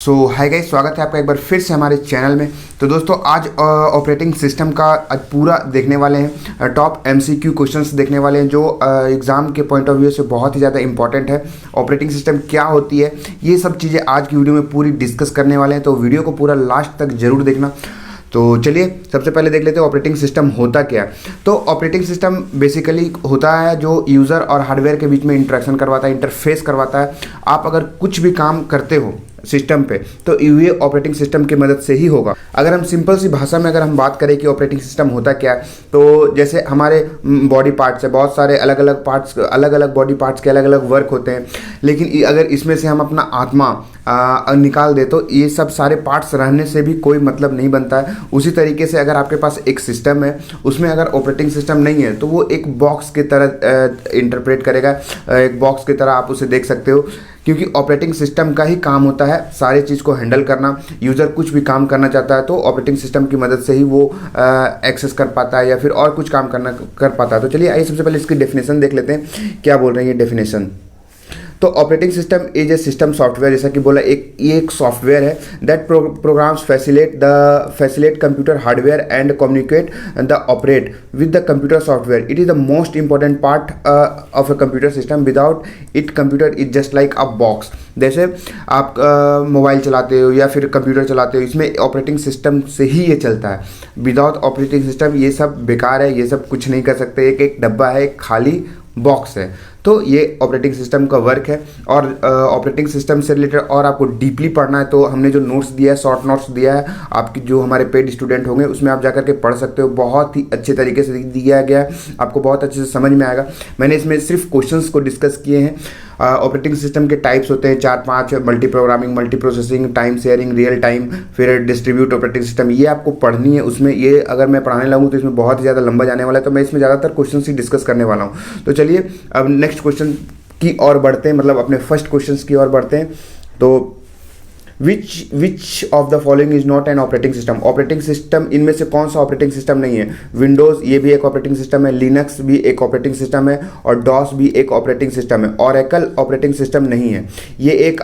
Hi guys, स्वागत है आपका एक बार फिर से हमारे चैनल में। तो दोस्तों आज ऑपरेटिंग सिस्टम का आज पूरा देखने वाले हैं, टॉप एमसीक्यू क्वेश्चंस देखने वाले हैं जो एग्ज़ाम के पॉइंट ऑफ व्यू से बहुत ही ज़्यादा इंपॉर्टेंट है। ऑपरेटिंग सिस्टम क्या होती है, ये सब चीज़ें आज की वीडियो में पूरी डिस्कस करने वाले हैं, तो वीडियो को पूरा लास्ट तक जरूर देखना। तो चलिए सबसे पहले देख लेते हैं ऑपरेटिंग सिस्टम होता क्या है। तो ऑपरेटिंग सिस्टम बेसिकली होता है जो यूज़र और हार्डवेयर के बीच में इंटरेक्शन करवाता है, इंटरफेस करवाता है। आप अगर कुछ भी काम करते हो सिस्टम पे तो ये ऑपरेटिंग सिस्टम की मदद से ही होगा। अगर हम सिंपल सी भाषा में अगर हम बात करें कि ऑपरेटिंग सिस्टम होता क्या है, तो जैसे हमारे बॉडी पार्ट्स है, बहुत सारे अलग अलग पार्ट्स, अलग अलग बॉडी पार्ट्स के अलग अलग वर्क होते हैं, लेकिन अगर इसमें से हम अपना आत्मा निकाल दे तो ये सब सारे पार्ट्स रहने से भी कोई मतलब नहीं बनता है। उसी तरीके से अगर आपके पास एक सिस्टम है, उसमें अगर ऑपरेटिंग सिस्टम नहीं है तो वो एक बॉक्स की तरह इंटरप्रेट करेगा, एक बॉक्स की तरह आप उसे देख सकते हो, क्योंकि ऑपरेटिंग सिस्टम का ही काम होता है सारी चीज़ को हैंडल करना। यूज़र कुछ भी काम करना चाहता है तो ऑपरेटिंग सिस्टम की मदद से ही वो एक्सेस कर पाता है या फिर और कुछ काम कर पाता है। तो चलिए आइए सबसे पहले इसकी डेफिनेशन देख लेते हैं, क्या बोल रहे हैं ये डेफिनेशन। तो operating system is a system software, जैसा कि बोला ये एक सॉफ्टवेयर है that programs facilitate computer hardware and communicate the operate with the computer software. It is the most important part of a computer system. Without it computer is just like a box. जैसे आप mobile चलाते हो या फिर computer चलाते हो, इसमें operating system से ही ये चलता है। विदाउट ऑपरेटिंग सिस्टम ये सब बेकार है, ये सब कुछ नहीं कर सकते। एक डब्बा है, एक खाली बॉक्स है। तो ये ऑपरेटिंग सिस्टम का वर्क है। और ऑपरेटिंग सिस्टम से रिलेटेड और आपको डीपली पढ़ना है तो हमने जो नोट्स दिया है, शॉर्ट नोट्स दिया है, आपकी जो हमारे पेड स्टूडेंट होंगे उसमें आप जाकर के पढ़ सकते हो। बहुत ही अच्छे तरीके से दिया गया है, आपको बहुत अच्छे से समझ में आएगा। मैंने इसमें सिर्फ क्वेश्चंस को डिस्कस किए हैं। ऑपरेटिंग सिस्टम के टाइप्स होते हैं 4-5, multi programming, multi processing, time sharing, real time, फिर डिस्ट्रीब्यूट ऑपरेटिंग सिस्टम। ये आपको पढ़नी है। उसमें ये अगर मैं पढ़ाने लगूँ तो इसमें बहुत ही ज़्यादा लंबा जाने वाला है, तो मैं इसमें ज़्यादातर क्वेश्चन ही डिस्कस करने वाला हूँ। तो चलिए अब नेक्स्ट क्वेश्चन की ओर बढ़ते हैं, मतलब अपने फर्स्ट क्वेश्चन की ओर बढ़ते हैं। तो which of the following is not an operating system. Operating system इनमें से कौन सा ऑपरेटिंग सिस्टम नहीं है? विंडोज़ ये भी एक ऑपरेटिंग सिस्टम है, लिनक्स भी एक ऑपरेटिंग सिस्टम है और डॉस भी एक ऑपरेटिंग सिस्टम है। ओरेकल ऑपरेटिंग सिस्टम नहीं है, ये एक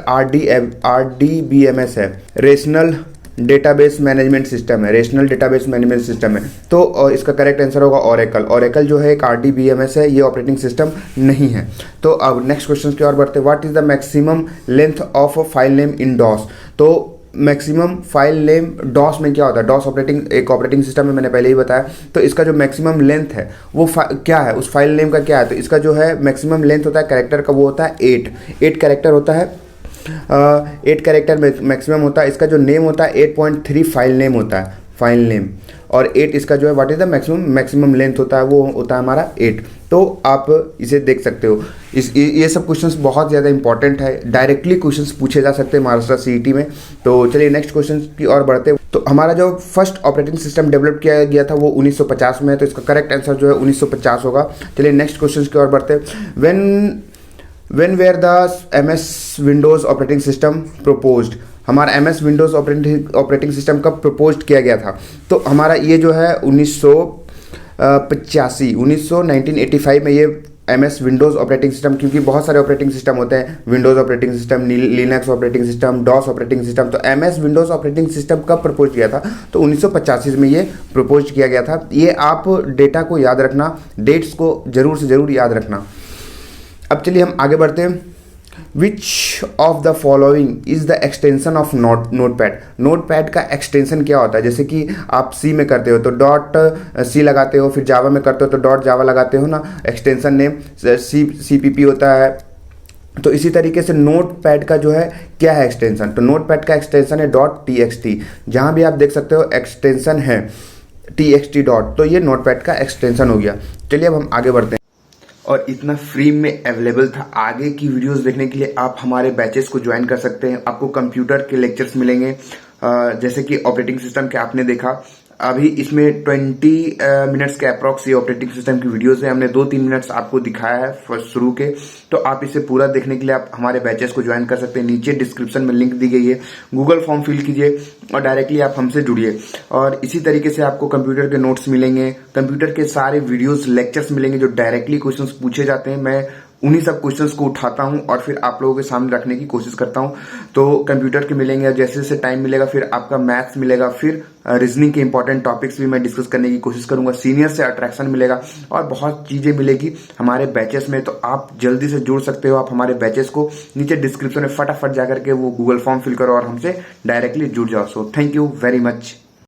RDBMS है, रेशनल डेटाबेस मैनेजमेंट सिस्टम है, रेशनल डेटाबेस मैनेजमेंट सिस्टम है। तो इसका करेक्ट आंसर होगा ओरेकल। ओरेकल जो है एक RDBMS है, ये ऑपरेटिंग सिस्टम नहीं है। तो अब नेक्स्ट क्वेश्चन की ओर बढ़ते हैं। What is the maximum length of file name in DOS. तो मैक्सिमम फाइल नेम डॉस में क्या होता है? डॉस एक ऑपरेटिंग सिस्टम है, मैंने पहले ही बताया। तो इसका जो मैक्सिमम लेंथ है वो क्या है, उस फाइल नेम का क्या है? तो इसका जो है मैक्सिमम लेंथ होता है कैरेक्टर का, वो होता है 8 कैरेक्टर होता है। 8 कैरेक्टर मैक्सिमम होता है। इसका जो नेम होता है 8.3 फाइल नेम होता है, फाइल नेम। और 8 इसका जो है what is the maximum length होता है, वो होता है हमारा 8। तो आप इसे देख सकते हो। ये सब क्वेश्चंस बहुत ज़्यादा इंपॉर्टेंट है, डायरेक्टली क्वेश्चंस पूछे जा सकते हैं महाराष्ट्र CET में। तो चलिए नेक्स्ट क्वेश्चन की ओर बढ़ते हैं। तो हमारा जो फर्स्ट ऑपरेटिंग सिस्टम डेवलप किया गया था वो 1950 में है, तो इसका करेक्ट आंसर जो है 1950 होगा। चलिए नेक्स्ट क्वेश्चन की ओर बढ़ते हैं। When were the MS Windows operating system proposed? हमारा MS Windows ऑपरेटिंग सिस्टम कब प्रपोज किया गया था? तो हमारा ये जो है 1985 में ये MS Windows ऑपरेटिंग सिस्टम, क्योंकि बहुत सारे ऑपरेटिंग सिस्टम होते हैं, Windows operating system, Linux operating system, DOS operating system. तो MS Windows ऑपरेटिंग सिस्टम कब प्रपोज किया था? तो 1985 में ये प्रपोज किया गया था। ये आप डेटा को याद रखना, डेट्स को जरूर से ज़रूर याद रखना। अब चलिए हम आगे बढ़ते हैं। Which of the following is the extension of notepad. Notepad का एक्सटेंशन क्या होता है? जैसे कि आप C में करते हो तो .C लगाते हो, फिर जावा में करते हो तो .java लगाते हो ना, एक्सटेंशन नेम CPP होता है। तो इसी तरीके से नोटपैड का जो है क्या है एक्सटेंशन? तो नोटपैड का एक्सटेंशन है .txt। जहाँ भी आप देख सकते हो एक्सटेंशन है txt डॉट, तो ये नोटपैड का एक्सटेंशन हो गया। चलिए अब हम आगे बढ़ते हैं। और इतना फ्री में अवेलेबल था। आगे की वीडियोस देखने के लिए आप हमारे बैचेस को ज्वाइन कर सकते हैं। आपको कंप्यूटर के लेक्चर्स मिलेंगे, जैसे कि ऑपरेटिंग सिस्टम के आपने देखा, अभी इसमें 20 मिनट्स के अप्रॉक्स ये ऑपरेटिंग सिस्टम की वीडियोस है। हमने 2-3 मिनट्स आपको दिखाया है फर्स्ट शुरू के, तो आप इसे पूरा देखने के लिए आप हमारे बैचेस को ज्वाइन कर सकते हैं। नीचे डिस्क्रिप्शन में लिंक दी गई है, गूगल फॉर्म फिल कीजिए और डायरेक्टली आप हमसे जुड़िए। और इसी तरीके से आपको कंप्यूटर के नोट्स मिलेंगे, कंप्यूटर के सारे वीडियोस लेक्चर्स मिलेंगे जो डायरेक्टली क्वेश्चंस पूछे जाते हैं। मैं उन्हीं सब क्वेश्चंस को उठाता हूं और फिर आप लोगों के सामने रखने की कोशिश करता हूं। तो कंप्यूटर के मिलेंगे, जैसे जैसे टाइम मिलेगा फिर आपका मैथ्स मिलेगा, फिर रीजनिंग के इंपॉर्टेंट टॉपिक्स भी मैं डिस्कस करने की कोशिश करूंगा, सीनियर से अट्रैक्शन मिलेगा और बहुत चीजें मिलेगी हमारे बैचेस में। तो आप जल्दी से जुड़ सकते हो, आप हमारे बैचेस को नीचे डिस्क्रिप्शन में फटाफट जाकर के वो गूगल फॉर्म फिल करो और हमसे डायरेक्टली जुड़ जाओ। So thank you very much.